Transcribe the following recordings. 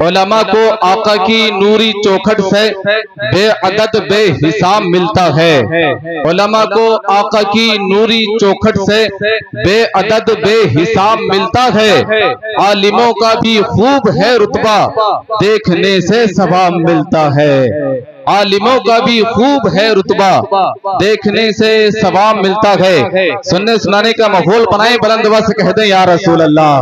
علماء کو آقا کی نوری چوکھٹ سے بے عدد بے حساب ملتا ہے۔ علماء کو آقا کی نوری چوکھٹ سے بے عدد بے حساب ملتا ہے۔ عالموں کا بھی خوب ہے رتبہ، دیکھنے سے ثواب ملتا ہے۔ عالموں کا بھی خوب ہے رتبہ، دیکھنے سے ثواب ملتا ہے۔ سننے سنانے کا ماحول بنائیں، بلند آواز سے کہہ دیں یا رسول اللہ،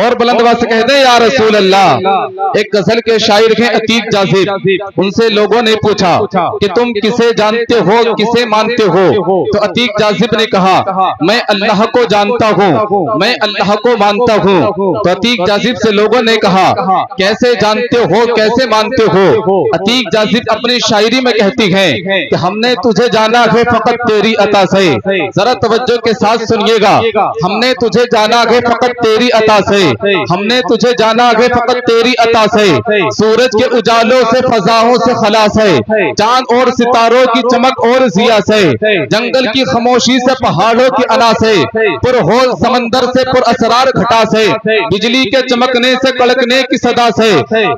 اور بلند آواز سے کہہ دیں یا رسول اللہ۔ ایک غزل کے شاعر ہیں عتیق جاذب، ان سے لوگوں نے پوچھا کہ تم کسے جانتے ہو، کسے مانتے ہو؟ تو عتیق جاذب نے کہا میں اللہ کو جانتا ہوں، میں اللہ کو مانتا ہوں۔ تو عتیق جاذب سے لوگوں نے کہا کیسے جانتے ہو، کیسے مانتے ہو؟ عتیق جاذب اپنی شاعری میں کہتی ہیں کہ ہم نے تجھے جانا ہے فقط تیری عطا سے۔ ذرا توجہ کے ساتھ سنیے گا، ہم نے تجھے جانا ہے فقط تیری عطا سے، ہم نے تجھے جانا ہے فقط تیری عطا سے۔ سورج کے اجالوں سے فضاؤں سے خلاص ہے، چاند اور ستاروں کی چمک اور ضیا سے، جنگل کی خاموشی سے پہاڑوں کی انا سے، پرہول سمندر سے پر اسرار گھٹا سے، بجلی کے چمکنے سے کڑکنے کی صدا سے،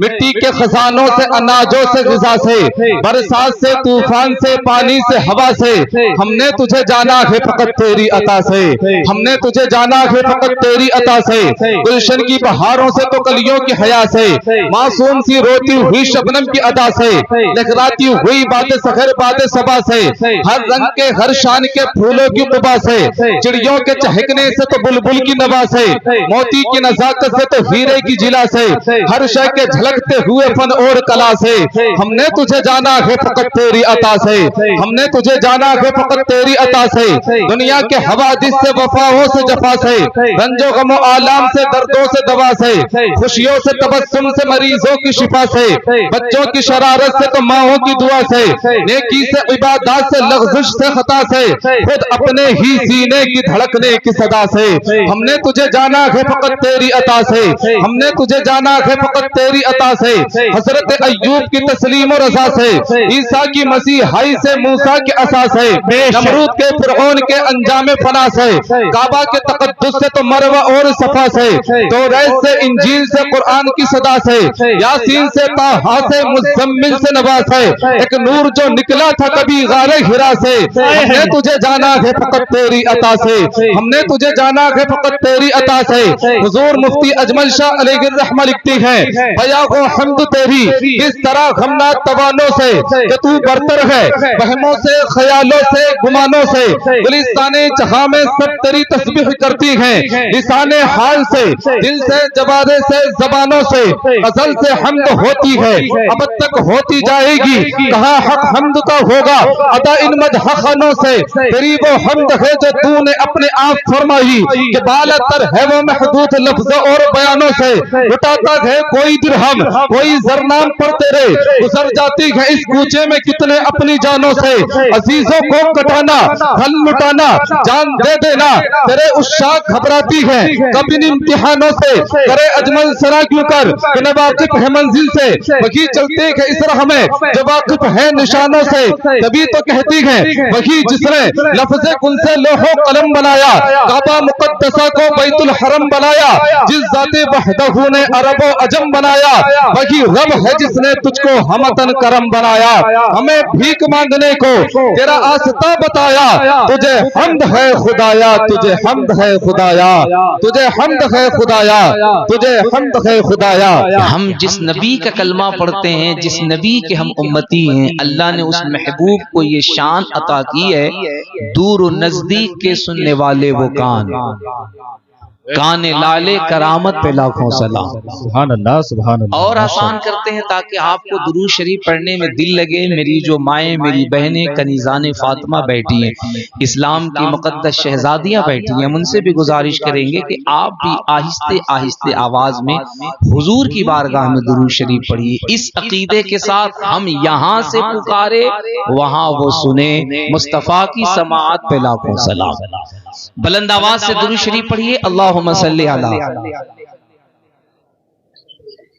مٹی کے خزانوں سے اناجوں سے غذا سے، برسات سے طوفان سے پانی سے ہوا سے، ہم نے تجھے جانا ہے فقط تیری عطا سے، ہم نے تجھے جانا ہے فقط تیری عطا سے۔ گلشن کی بہاروں سے تو کلیوں کی حیا سے، معصوم سی روتی ہوئی شبنم کی ادا سے، لہراتی ہوئی باد سحر باد صبا سے، ہر رنگ کے ہر شان کے پھولوں کی قبا سے، چڑیوں کے چہکنے سے تو بلبل کی نوا سے، موتی کی نزاکت سے تو ہیرے کی جلا سے، ہر شے کے جھلکتے ہوئے فن اور کلا سے، ہم نے تجھے جانا ہے فقط تیری عطا سے، ہم نے تجھے جانا ہے فقط تیری عطا سے۔ دنیا کے حوادث سے وفاؤں سے جفا سے، رنج و غم و آلام سے دردوں سے دوا سے، خوشیوں سے تبسم سے مریضوں کی شفا سے، بچوں کی شرارت سے تو ماؤں کی دعا سے، نیکی سے عبادات سے لغزش سے خطا سے، خود اپنے ہی سینے کی دھڑکنے کی صدا سے، ہم نے تجھے جانا ہے فقط تیری عطا سے، ہم نے تجھے جانا ہے فقط تیری عطا سے۔ حضرت ایوب کی تسلیم و رضا سے، عیسیٰ کی مسیحائی سے، موسیٰ کے عصا سے، نمرود کے فرعون کے انجام فنا سے، کعبہ کے تقدس سے تو مروہ اور صفا سے، توریت سے انجیل سے قرآن کی صدا سے، یاسین سے طٰہٰ سے مزمل سے نبا سے، ایک نور جو نکلا تھا کبھی غار ہرا سے، ہم نے تجھے جانا ہے فقط تیری عطا سے، ہم نے تجھے جانا ہے فقط تیری عطا سے۔ حضور مفتی اجمل شاہ علیہ الرحمہ لکھتی ہیں بیا ہو حمد تیری اس طرح غمناک توانوں سے کہ تو برتر ہے وہموں سے خیالوں سے گمانوں سے، گلستان جہاں میں سب تیری تسبیح کرتی ہیں، لسان حال سے دل سے جوارے سے زبانوں سے، ازل سے حمد ہوتی ہے اب تک ہوتی جائے گی، کہاں حق حمد کا ہوگا ادا ان مدح خانوں سے، تیری وہ حمد ہے جو تو نے اپنے آپ فرمائی کہ بالا تر ہے وہ محدود لفظ اور بیانوں سے، اٹھاتا ہے کوئی درہم کوئی زرنام پر تیرے، گزر جاتی ہے اس کوچے میں کتنے اپنی جانوں سے، عزیزوں کو کٹانا پھل لٹانا جان دے دینا، تیرے عشاق گھبراتی ہیں کب ان امتحانوں سے، کرے اجمل سرا کیوں کر کہ نہ واقف ہے منزل سے، وہی چلتے ہیں اس راہ میں جو واقف ہے نشانوں سے، تبھی تو کہتی ہیں وہی جس نے لفظ کن سے لوح و قلم بنایا، کعبہ مقدسہ کو بیت الحرم بنایا، جس ذات وحدہ نے عرب و عجم بنایا، وہی رب ہے جس نے تجھ کو ہمتن کرم بنایا، ہمیں بھیک مانگنے کو تیرا آستہ بتایا، تجھے حمد ہے خدایا، تجھے حمد ہے خدایا، تجھے حمد ہے خدایا، تجھے حمد ہے خدایا۔ ہم جس نبی کا کلمہ پڑھتے ہیں، جس نبی کے ہم امتی ہیں، اللہ نے اس محبوب کو یہ شان عطا کی ہے، دور و نزدیک کے سننے والے وہ کان لالے کرامت پہ لاکھوں سلام۔ سبحان اللہ سبحان اللہ۔ اور آسان کرتے ہیں تاکہ آپ کو درود شریف پڑھنے میں دل لگے۔ میری جو مائیں میری بہنیں کنیزان فاطمہ بیٹھی ہیں، اسلام کی مقدس شہزادیاں بیٹھی ہیں، ہم ان سے بھی گزارش کریں گے کہ آپ بھی آہستہ آہستہ آواز میں حضور کی بارگاہ میں درود شریف پڑھیے، اس عقیدے کے ساتھ ہم یہاں سے پکارے وہاں وہ سنے، مصطفیٰ کی سماعت پہ لاکھوں سلام۔ بلند آواز سے درود شریف پڑھیے، اللہم صلی علی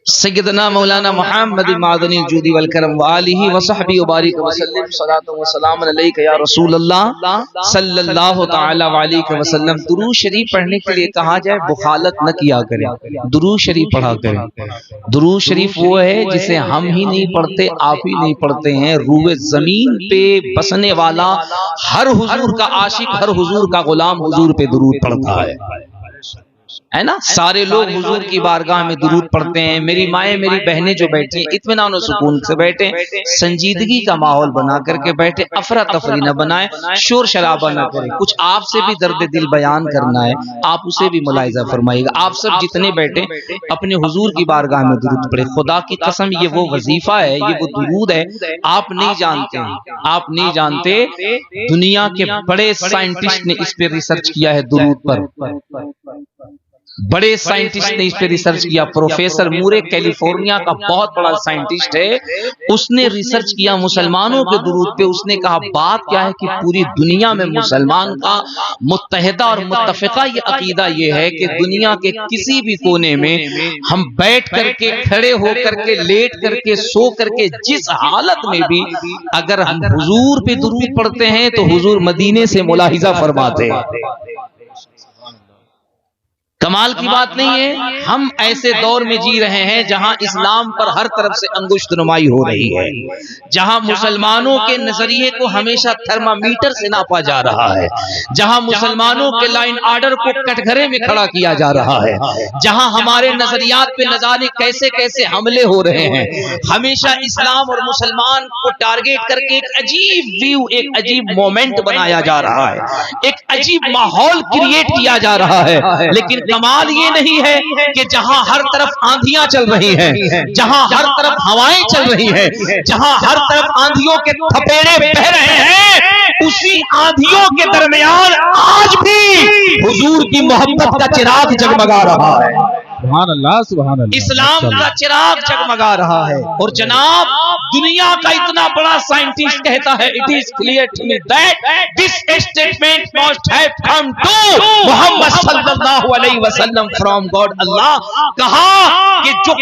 سیدنا مولانا محمد معدنی الجودی والکرم وآلہ وصحبہ وبارک وسلم صلاۃ و سلام علیک یا رسول اللہ صلی اللہ تعالی علیہ وسلم۔ درود شریف پڑھنے کے لیے کہا جائے بخالت نہ کیا کریں، درود شریف پڑھا کریں۔ درود شریف وہ ہے جسے ہم ہی نہیں پڑھتے، آپ ہی نہیں پڑھتے ہیں، روئے زمین پہ بسنے والا ہر حضور کا عاشق، ہر حضور کا غلام حضور پہ درود پڑھتا ہے نا۔ سارے لوگ حضور کی بارگاہ میں درود پڑھتے ہیں۔ میری مائیں میری بہنیں جو بیٹھی ہیں اطمینان و سکون سے بیٹھیں، سنجیدگی کا ماحول بنا کر کے بیٹھیں، افراتفری نہ بنائیں، شور شرابہ نہ کریں۔ کچھ آپ سے بھی درد دل بیان کرنا ہے، آپ اسے بھی ملاحظہ فرمائیے گا۔ آپ سب جتنے بیٹھیں اپنے حضور کی بارگاہ میں درود پڑھیں۔ خدا کی قسم یہ وہ وظیفہ ہے، یہ وہ درود ہے آپ نہیں جانتے ہیں، آپ نہیں جانتے۔ دنیا کے بڑے سائنٹسٹ نے اس پہ ریسرچ کیا ہے، درود پر بڑے سائنٹسٹ نے اس پہ ریسرچ کیا۔ پروفیسر مورے کیلیفورنیا کا بہت بڑا سائنٹسٹ ہے، اس نے ریسرچ کیا مسلمانوں کے درود پہ۔ اس نے کہا بات کیا ہے کہ پوری دنیا میں مسلمان کا متحدہ اور متفقہ یہ عقیدہ یہ ہے کہ دنیا کے کسی بھی کونے میں ہم بیٹھ کر کے، کھڑے ہو کر کے، لیٹ کر کے، سو کر کے، جس حالت میں بھی اگر ہم حضور پہ درود پڑھتے ہیں تو حضور مدینے سے ملاحظہ فرماتے ہیں۔ کمال کی بات نہیں ہے؟ ہم ایسے دور میں جی رہے ہیں جہاں اسلام پر ہر طرف سے انگشت نمائی ہو رہی ہے، جہاں مسلمانوں کے نظریے کو ہمیشہ تھرمامیٹر سے ناپا جا رہا ہے، جہاں مسلمانوں کے لائن آرڈر کو کٹگرے میں کھڑا کیا جا رہا ہے، جہاں ہمارے نظریات پہ نہ جانے کیسے کیسے حملے ہو رہے ہیں۔ ہمیشہ اسلام اور مسلمان کو ٹارگیٹ کر کے ایک عجیب ویو، ایک عجیب مومنٹ بنایا جا رہا ہے، ایک عجیب ماحول کریٹ کیا جا رہا ہے۔ لیکن کمال یہ نہیں ہے کہ جہاں ہر طرف آندھیاں چل رہی ہیں، جہاں ہر طرف ہوائیں چل رہی ہیں، جہاں ہر طرف آندھیوں کے تھپیڑے بہ رہے ہیں، اسی آندھیوں کے درمیان آج بھی حضور کی محبت کا چراغ جگمگا رہا ہے۔ سبحان اللہ، سبحان اللہ، اسلام کا چراغ جگمگا رہا ہے۔ اور جناب دنیا کا اتنا بڑا سائنٹسٹ کہتا ہے it is clear to me that this statement must have come to محمد صلی اللہ علیہ وسلم from God اللہ۔ کہا کہ جو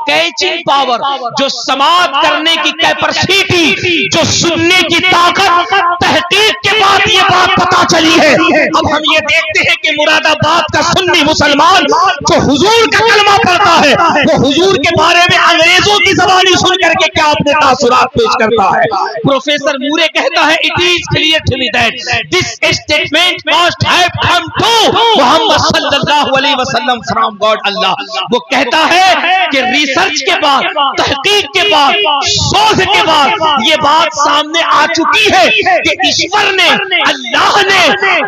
کیچنگ پاور، جو سماعت کرنے کی کیپیسٹی، جو سننے کی طاقت، تحقیق کے بعد یہ بات پتا چلی ہے۔ اب ہم یہ دیکھتے ہیں کہ مراد آباد کا سنی مسلمان جو حضور کا کلمہ پڑھتا ہے وہ حضور کے بارے میں انگریزوں کی زبانی سن کر کے کیا اپنے تاثرات پیش کرتا ہے۔ پروفیسر مورے کہتا ہے it is clear to me that this statement must have come to محمد صلی اللہ علیہ وسلم from God اللہ۔ وہ کہتا ہے کہ ریسرچ کے بعد، تحقیق کے بعد، سوچ کے بعد یہ بات سامنے آ چکی ہے کہ ایشور نے، اللہ نے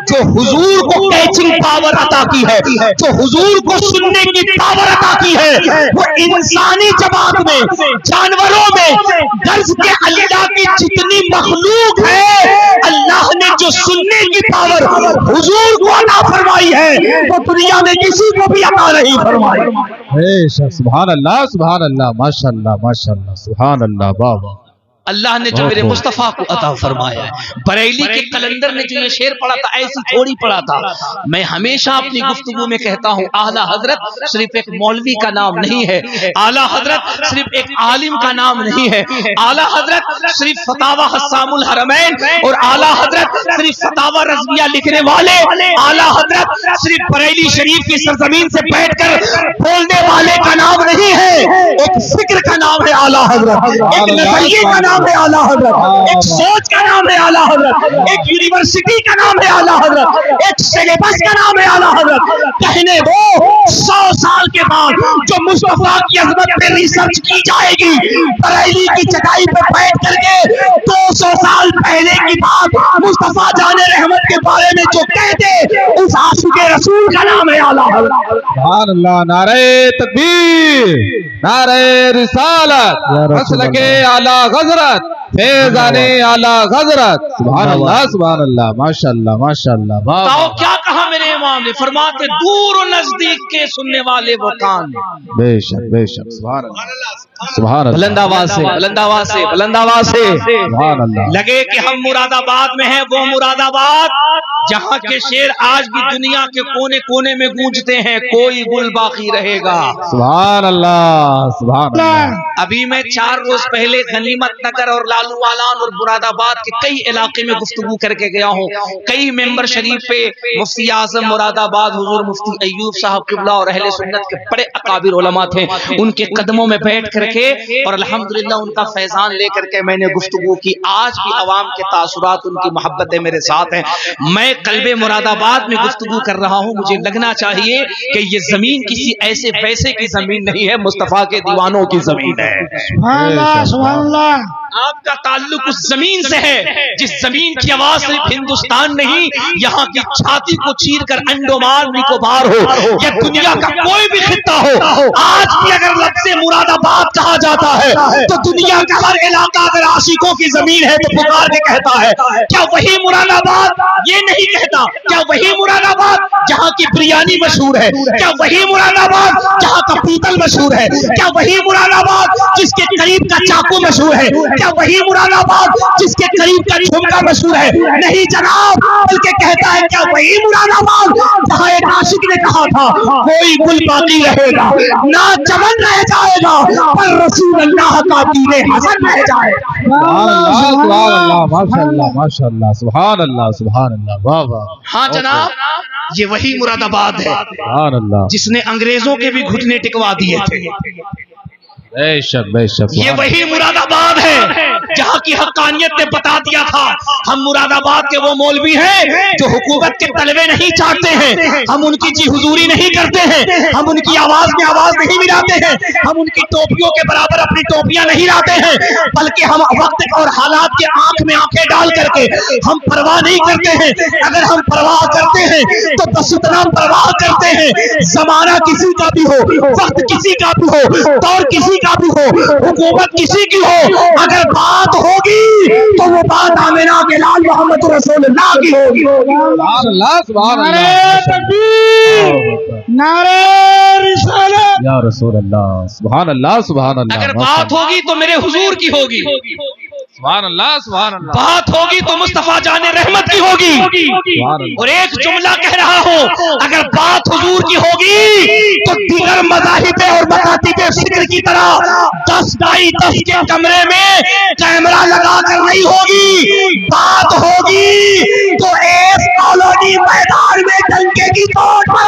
جو حضور کو کیچنگ پاور عطا کی ہے، جو حضور کو سننے کی پاور عطا کی ہے، وہ انسانی جماعت میں، جانوروں میں، غرض کے اللہ کی جتنی مخلوق ہے، اللہ نے جو سننے کی پاور حضور کو عطا فرمائی ہے وہ دنیا میں کسی کو بھی عطا نہیں فرمائی۔ سبحان اللہ، سبحان اللہ، ماشاءاللہ، ماشاءاللہ، سبحان اللہ، بابا اللہ نے جو میرے مصطفیٰ کو عطا فرمایا ہے۔ بریلی کے کلندر نے جو یہ شعر پڑھا تھا ایسی تھوڑی پڑھا تھا۔ میں ہمیشہ اپنی گفتگو میں کہتا ہوں اعلیٰ حضرت صرف ایک مولوی کا نام نہیں ہے، اعلیٰ حضرت صرف ایک عالم کا نام نہیں ہے، اعلیٰ حضرت صرف فتاوی حسام الحرمین اور اعلیٰ حضرت صرف فتاوی رضویہ لکھنے والے، اعلیٰ حضرت صرف بریلی شریف کی سرزمین سے بیٹھ کر بولنے والے کا نام نہیں ہے، ایک فکر کا نام ہے اعلیٰ حضرت، ایک نظریے کا نام ہے اعلیٰ حضرت، ایک سوچ کا نام ہے اعلیٰ حضرت، ایک یونیورسٹی کا نام ہے اعلیٰ حضرت، ایک سلیبس کا نام ہے اعلیٰ حضرت۔ کہنے دو 100 سال کے بعد جو مصطفیٰ کی عظمت پہ ریسرچ کی جائے گی، بریلی کی چٹائی پہ بیٹھ کر کے 200 سال پہلے کی بات مصطفیٰ جان رحمت کے بارے میں جو کہتے اس عاشق رسول کا نام ہے اعلیٰ حضرت۔ سبحان اللہ، نعرہ تکبیر، نعرہ رسالت، مسلک اعلیٰ حضرت، فیضان اعلیٰ حضرت، سبحان اللہ، سبحان اللہ، ماشاءاللہ، ماشاءاللہ، بتاؤ کیا کہا میرے امام نے؟ فرماتے دور و نزدیک کے سننے والے وہ کان۔ بے شک، بے شک، سبحان اللہ۔ سبحان اللہ بلند آواز سے، بلند آواز سے، بلند آواز سے سبحان اللہ لگے کہ ہم مراد آباد میں ہیں، وہ مراد آباد جہاں کے شیر آج بھی دنیا کے کونے کونے میں گونجتے ہیں، کوئی گل باقی رہے گا۔ سبحان اللہ سبحان اللہ ابھی میں 4 روز پہلے غنیمت نگر اور لالو والان اور مراد آباد کے کئی علاقے میں گفتگو کر کے گیا ہوں۔ کئی ممبر شریف پہ مفتی اعظم مراد آباد حضور مفتی ایوب صاحب قبلہ اور اہل سنت کے بڑے اکابر علماء تھے، ان کے قدموں میں بیٹھ کر کے اور الحمدللہ ان کا فیضان لے کر کے میں نے گفتگو کی۔ آج بھی عوام کے تاثرات، ان کی محبتیں میرے ساتھ ہیں۔ میں قلب مراد آباد میں گفتگو کر رہا ہوں، مجھے لگنا چاہیے کہ یہ زمین کسی ایسے پیسے کی زمین نہیں ہے، مصطفیٰ کے دیوانوں کی زمین ہے۔ سبحان اللہ سبحان اللہ آپ کا تعلق اس زمین سے ہے جس زمین کی آواز صرف ہندوستان نہیں، یہاں کی چھاتی کو چیر کر انڈومان نکوبار ہو یا دنیا کا کوئی بھی خطہ ہو، آج بھی اگر لفظ مراد آباد کہا جاتا ہے تو دنیا کا ہر علاقہ اگر عاشقوں کی زمین ہے تو پکار کے کہتا ہے کیا وہی مراد آباد یہ نہیں کہتا؟ کیا وہی مراد آباد جہاں کی بریانی مشہور ہے؟ کیا وہی مراد آباد جہاں کا پیتل مشہور ہے؟ کیا وہی مراد آباد جس کے قریب کا چاقو مشہور ہے؟ کیا وہی مراد آباد جس کے قریب کا جھمکا مشہور ہے؟ نہیں جناب، بلکہ کہتا ہے کیا وہی مراد آباد جہاں ایک عاشق نے کہا تھا کوئی گل باقی رہے گا، نہ چمن رہ جائے گا پر رسول اللہ کا دین حسن رہ جائے گا۔ سبحان اللہ ماشاء اللہ ماشاء اللہ سبحان اللہ سبحان اللہ واہ واہ ہاں جناب، یہ وہی مراد آباد ہے سبحان اللہ جس نے انگریزوں کے بھی گھٹنے ٹکوا دیے تھے۔ بے شک بے شک یہ وہی مراد آباد ہے جہاں کی حقانیت نے بتا دیا تھا ہم مراد آباد کے وہ مولوی ہیں جو حکومت کے تلوے نہیں چاٹتے ہیں، ہم ان کی جی حضوری نہیں کرتے ہیں، ہم ان کی آواز میں آواز نہیں ملاتے ہیں، ہم ان کی ٹوپیوں کے برابر اپنی ٹوپیاں نہیں لاتے ہیں، بلکہ ہم وقت اور حالات کے آنکھ میں آنکھیں ڈال کر کے ہم پرواہ نہیں کرتے ہیں۔ اگر ہم پرواہ کرتے ہیں تو دستنام پرواہ کرتے ہیں، زمانہ کسی کا بھی ہو، وقت کسی کا بھی ہو، دور کسی کا بھی ہو، حکومت کسی کی ہو، اگر بات ہوگی تو وہ بات آمنہ کے لال محمد رسول اللہ کی ہوگی۔ سبحان اللہ سبحان اللہ نعرہ رسالت، یا رسول اللہ سبحان اللہ سبحان اللہ اگر بات ہوگی تو میرے حضور کی ہوگی، سبحان اللہ سبحان اللہ بات ہوگی تو مصطفیٰ جان رحمت کی ہوگی، سبحان اللہ اور ایک جملہ کہہ رہا ہوں اگر بات حضور کی ہوگی تو دیگر مذاہب اور مکاتب فکر کی طرح 10 بائی 10 کے کمرے میں کیمرہ لگا کر نہیں ہوگی، بات ہوگی تو ایس کالونی میدان میں ڈنکے کی چوٹ پر